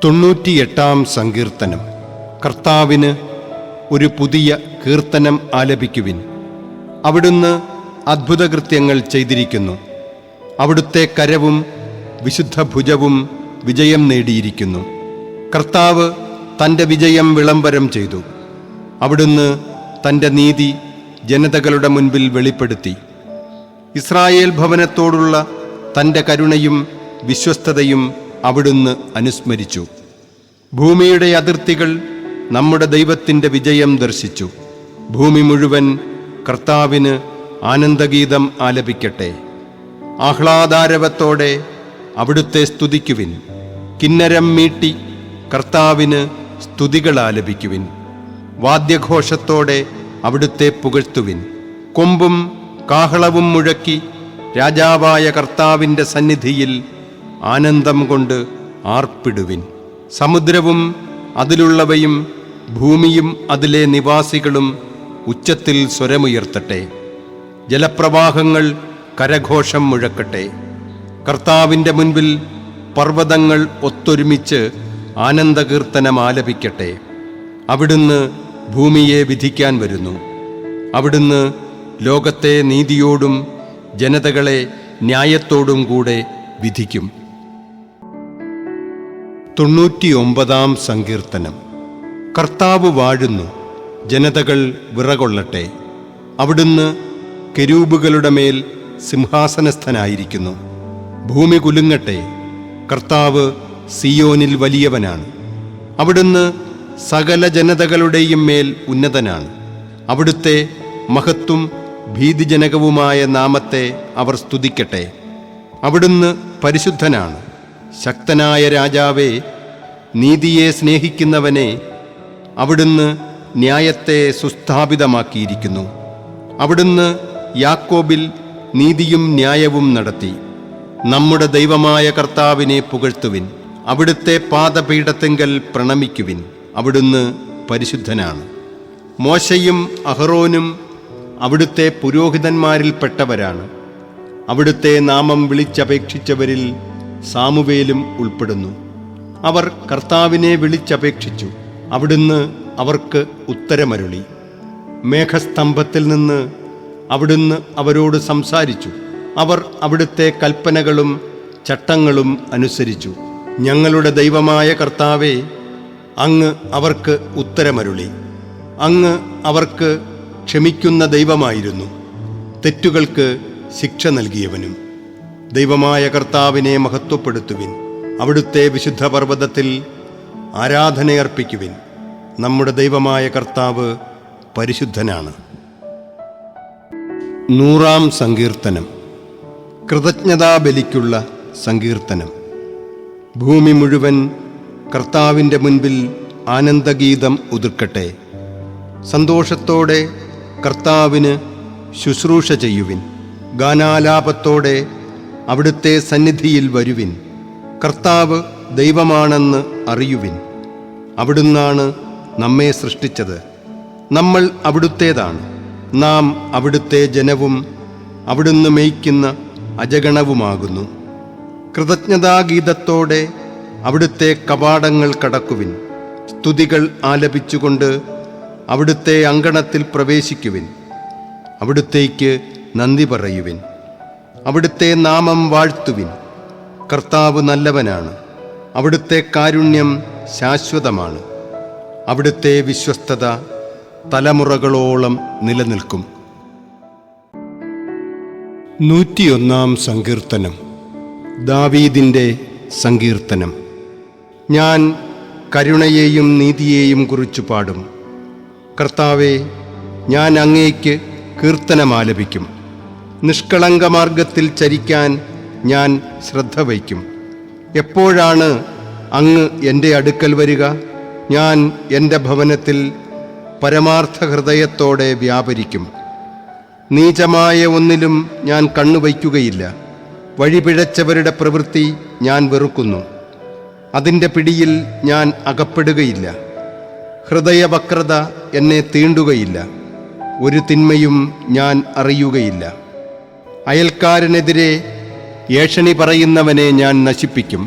98-ാം സങ്കീർത്തനം. കർത്താവിന് ഒരു പുതിയ കീർത്തനം ആലപിക്കുവിൻ. അവിടുന്ന് അത്ഭുതകൃത്യങ്ങൾ ചെയ്തിരിക്കുന്നു. അവിടുത്തെ കരവും വിശുദ്ധ ഭുജവും വിജയം നേടിയിരിക്കുന്നു. കർത്താവ് തൻ്റെ വിജയം വിളംബരം ചെയ്തു. അവിടുന്ന് തൻ്റെ നീതി ജനതകളുടെ മുൻപിൽ വെളിപ്പെടുത്തി. ഇസ്രായേൽ ഭവനത്തോടുള്ള തൻ്റെ കരുണയും വിശ്വസ്തതയും അവിടുന്ന് അനുസ്മരിച്ചു. ഭൂമിയുടെ അതിർത്തികൾ നമ്മുടെ ദൈവത്തിൻ്റെ വിജയം ദർശിച്ചു. ഭൂമി മുഴുവൻ കർത്താവിന് ആനന്ദഗീതം ആലപിക്കട്ടെ. ആഹ്ലാദാരവത്തോടെ അവിടുത്തെ സ്തുതിക്കുവിൻ. കിന്നരം മീട്ടി കർത്താവിന് സ്തുതികൾ ആലപിക്കുവിൻ. വാദ്യഘോഷത്തോടെ അവിടുത്തെ പുകഴ്ത്തുവിൻ. കൊമ്പും കാഹളവും മുഴക്കി രാജാവായ കർത്താവിൻ്റെ സന്നിധിയിൽ ആനന്ദം കൊണ്ട് ആർപ്പിടുവിൻ. സമുദ്രവും അതിലുള്ളവയും ഭൂമിയും അതിലെ നിവാസികളും ഉച്ചത്തിൽ സ്വരമുയർത്തട്ടെ. ജലപ്രവാഹങ്ങൾ കരഘോഷം മുഴക്കട്ടെ. കർത്താവിൻ്റെ മുൻപിൽ പർവ്വതങ്ങൾ ഒത്തൊരുമിച്ച് ആനന്ദകീർത്തനം ആലപിക്കട്ടെ. അവിടുന്ന് ഭൂമിയെ വിധിക്കാൻ വരുന്നു. അവിടുന്ന് ലോകത്തെ നീതിയോടും ജനതകളെ ന്യായത്തോടും കൂടെ വിധിക്കും. 99-ാം സങ്കീർത്തനം. കർത്താവ് വാഴുന്നു, ജനതകൾ വിറകൊള്ളട്ടെ. അവിടുന്ന് കെരൂബുകളുടെ മേൽ സിംഹാസനസ്ഥനായിരിക്കുന്നു. ഭൂമി കുലുങ്ങട്ടെ. കർത്താവ് സിയോനിൽ വലിയവനാണ്. അവിടുന്ന് സകല ജനതകളുടെയും മേൽ ഉന്നതനാണ്. അവിടുത്തെ മഹത്തും ഭീതിജനകവുമായ നാമത്തെ അവർ സ്തുതിക്കട്ടെ. അവിടുന്ന് പരിശുദ്ധനാണ്. ശക്തനായ രാജാവേ, നീതിയെ സ്നേഹിക്കുന്നവനെ, അവിടുന്ന് ന്യായത്തെ സുസ്ഥാപിതമാക്കിയിരിക്കുന്നു. അവിടുന്ന് യാക്കോബിൽ നീതിയും ന്യായവും നടത്തി. നമ്മുടെ ദൈവമായ കർത്താവിനെ പുകഴ്ത്തുവിൻ. അവിടുത്തെ പാദപീഠത്തിങ്കൽ പ്രണമിക്കുവിൻ. അവിടുന്ന് പരിശുദ്ധനാണ്. മോശയും അഹറോനും അവിടുത്തെ പുരോഹിതന്മാരിൽപ്പെട്ടവരാണ്. അവിടുത്തെ നാമം വിളിച്ചപേക്ഷിച്ചവരിൽ സാമുവേലും ഉൾപ്പെടുന്നു. അവർ കർത്താവിനെ വിളിച്ചപേക്ഷിച്ചു. അവിടുന്ന് അവർക്ക് ഉത്തരമരുളി. മേഘസ്തംഭത്തിൽ നിന്ന് അവിടുന്ന് അവരോട് സംസാരിച്ചു. അവർ അവിടുത്തെ കൽപ്പനകളും ചട്ടങ്ങളും അനുസരിച്ചു. ഞങ്ങളുടെ ദൈവമായ കർത്താവേ, അങ്ങ് അവർക്ക് ഉത്തരമരുളി. അങ്ങ് അവർക്ക് ക്ഷമിക്കുന്ന ദൈവമായിരുന്നു, തെറ്റുകൾക്ക് ശിക്ഷ നൽകിയവനും. ദൈവമായ കർത്താവിനെ മഹത്വപ്പെടുത്തുവിൻ. അവിടുത്തെ വിശുദ്ധ പർവ്വതത്തിൽ ആരാധനയർപ്പിക്കുവിൻ. നമ്മുടെ ദൈവമായ കർത്താവ് പരിശുദ്ധനാണ്. 100-ാം സങ്കീർത്തനം. കൃതജ്ഞതാബലിക്കുള്ള സങ്കീർത്തനം. ഭൂമി മുഴുവൻ കർത്താവിൻ്റെ മുൻപിൽ ആനന്ദഗീതം ഉതിർക്കട്ടെ. സന്തോഷത്തോടെ കർത്താവിന് ശുശ്രൂഷ ചെയ്യുവിൻ. ഗാനാലാപത്തോടെ അവിടുത്തെ സന്നിധിയിൽ വരുവിൻ. കർത്താവ് ദൈവമാണെന്ന് അറിയുവിൻ. അവിടുന്നാണ് നമ്മെ സൃഷ്ടിച്ചത്. നമ്മൾ അവിടുത്തേതാണ്. നാം അവിടുത്തെ ജനവും അവിടുന്ന് മേയ്ക്കുന്ന അജഗണവുമാകുന്നു. കൃതജ്ഞതാഗീതത്തോടെ അവിടുത്തെ കവാടങ്ങൾ കടക്കുവിൻ. സ്തുതികൾ ആലപിച്ചുകൊണ്ട് അവിടുത്തെ അങ്കണത്തിൽ പ്രവേശിക്കുവിൻ. അവിടുത്തേക്ക് നന്ദി പറയുവിൻ. അവിടുത്തെ നാമം വാഴ്ത്തുവിൻ. കർത്താവ് നല്ലവനാണ്. അവിടുത്തെ കാരുണ്യം ശാശ്വതമാണ്. അവിടുത്തെ വിശ്വസ്തത തലമുറകളോളം നിലനിൽക്കും. 101-ാം സങ്കീർത്തനം. ദാവീദിൻ്റെ സങ്കീർത്തനം. ഞാൻ കരുണയെയും നീതിയെയും കുറിച്ചു പാടും. കർത്താവേ, ഞാൻ അങ്ങേക്ക് കീർത്തനമാലപിക്കും. നിഷ്കളങ്കമാർഗത്തിൽ ചരിക്കാൻ ഞാൻ ശ്രദ്ധ വയ്ക്കും. എപ്പോഴാണ് അങ്ങ് എൻ്റെ അടുക്കൽ വരിക? ഞാൻ എൻ്റെ ഭവനത്തിൽ പരമാർത്ഥ ഹൃദയത്തോടെ വ്യാപരിക്കും. നീചമായ ഒന്നിലും ഞാൻ കണ്ണുവയ്ക്കുകയില്ല. വഴിപിഴച്ചവരുടെ പ്രവൃത്തി ഞാൻ വെറുക്കുന്നു. അതിൻ്റെ പിടിയിൽ ഞാൻ അകപ്പെടുകയില്ല. ഹൃദയവക്രത എന്നെ തീണ്ടുകയില്ല. ഒരു തിന്മയും ഞാൻ അറിയുകയില്ല. അയൽക്കാരനെതിരെ ഏഷണി പറയുന്നവനെ ഞാൻ നശിപ്പിക്കും.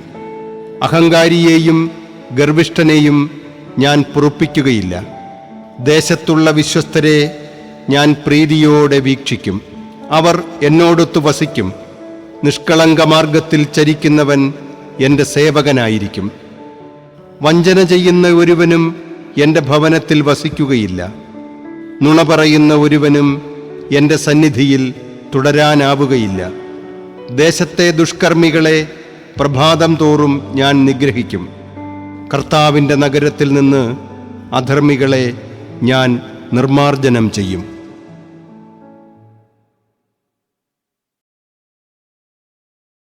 അഹങ്കാരിയെയും ഗർവിഷ്ഠനെയും ഞാൻ പൊറുപ്പിക്കുകയില്ല. ദേശത്തുള്ള വിശ്വസ്തരെ ഞാൻ പ്രീതിയോടെ വീക്ഷിക്കും. അവർ എന്നോടൊത്തു വസിക്കും. നിഷ്കളങ്കമാർഗത്തിൽ ചരിക്കുന്നവൻ എൻ്റെ സേവകനായിരിക്കും. വഞ്ചന ചെയ്യുന്ന ഒരുവനും എൻ്റെ ഭവനത്തിൽ വസിക്കുകയില്ല. നുണ പറയുന്ന ഒരുവനും എൻ്റെ സന്നിധിയിൽ തുടരാനാവുകയില്ല. ദേശത്തെ ദുഷ്കർമ്മികളെ പ്രഭാതം തോറും ഞാൻ നിഗ്രഹിക്കും. കർത്താവിൻ്റെ നഗരത്തിൽ നിന്ന് അധർമ്മികളെ ഞാൻ നിർമ്മാർജ്ജനം ചെയ്യും.